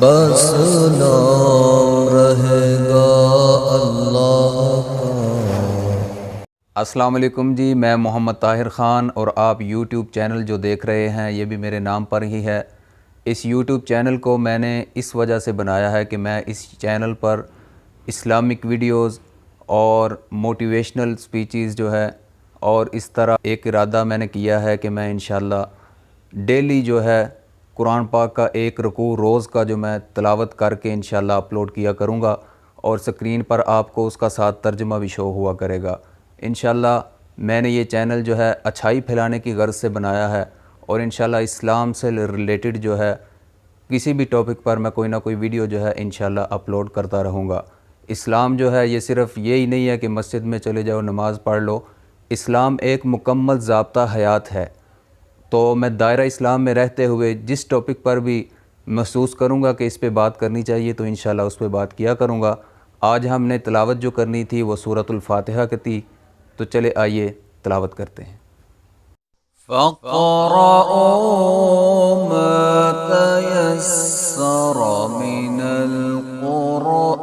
بس نام رہے گا اللہ کا۔ السلام علیکم جی، میں محمد طاہر خان اور آپ یوٹیوب چینل جو دیکھ رہے ہیں یہ بھی میرے نام پر ہی ہے۔ اس یوٹیوب چینل کو میں نے اس وجہ سے بنایا ہے کہ میں اس چینل پر اسلامک ویڈیوز اور موٹیویشنل سپیچز جو ہے اور اس طرح ایک ارادہ میں نے کیا ہے کہ میں انشاءاللہ ڈیلی جو ہے قرآن پاک کا ایک رکوع روز کا جو میں تلاوت کر کے انشاءاللہ اپلوڈ کیا کروں گا اور سکرین پر آپ کو اس کا ساتھ ترجمہ بھی شو ہوا کرے گا۔ انشاءاللہ میں نے یہ چینل جو ہے اچھائی پھیلانے کی غرض سے بنایا ہے اور انشاءاللہ اسلام سے ریلیٹڈ جو ہے کسی بھی ٹاپک پر میں کوئی نہ کوئی ویڈیو جو ہے انشاءاللہ اپلوڈ کرتا رہوں گا۔ اسلام جو ہے یہ صرف یہی نہیں ہے کہ مسجد میں چلے جاؤ نماز پڑھ لو، اسلام ایک مکمل ضابطہ حیات ہے۔ تو میں دائرہ اسلام میں رہتے ہوئے جس ٹاپک پر بھی محسوس کروں گا کہ اس پہ بات کرنی چاہیے تو انشاءاللہ اس پہ بات کیا کروں گا۔ آج ہم نے تلاوت جو کرنی تھی وہ سورۃ الفاتحہ کی تھی، تو چلے آئیے تلاوت کرتے ہیں۔ فَاقْرَؤُوا مَا تَيَسَّرَ مِنَ الْقُرْآنِ۔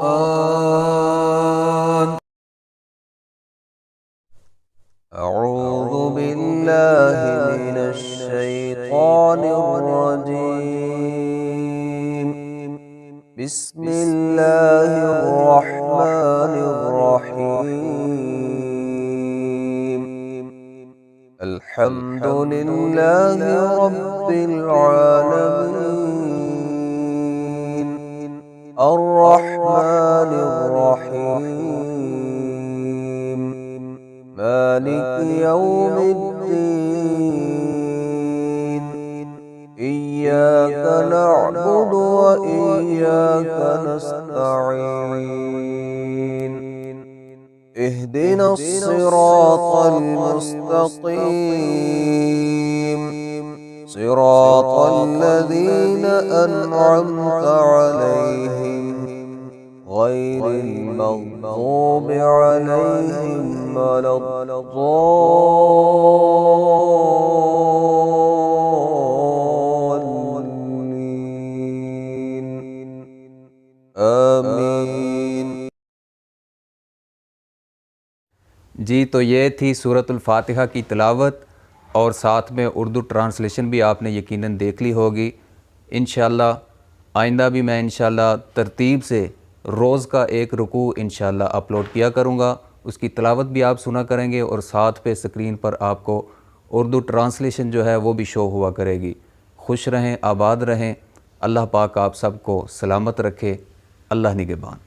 أعوذ بالله من الشيطان الرجيم، بسم الله الرحمن الرحيم، الحمد لله رب العالمين، الرحمن الرحيم، مالك يوم الدين، إياك نعبد وإياك نستعين، اهدنا الصراط المستقيم، صراط الذين أنعمت عليهم غير المغضوب عليهم ولا الضالين، آمین۔ جی تو یہ تھی سورۃ الفاتحہ کی تلاوت اور ساتھ میں اردو ٹرانسلیشن بھی آپ نے یقیناً دیکھ لی ہوگی۔ انشاءاللہ آئندہ بھی میں انشاءاللہ ترتیب سے روز کا ایک رکوع انشاءاللہ اپلوڈ کیا کروں گا، اس کی تلاوت بھی آپ سنا کریں گے اور ساتھ پہ سکرین پر آپ کو اردو ٹرانسلیشن جو ہے وہ بھی شو ہوا کرے گی۔ خوش رہیں، آباد رہیں، اللہ پاک آپ سب کو سلامت رکھے، اللہ نگہبان۔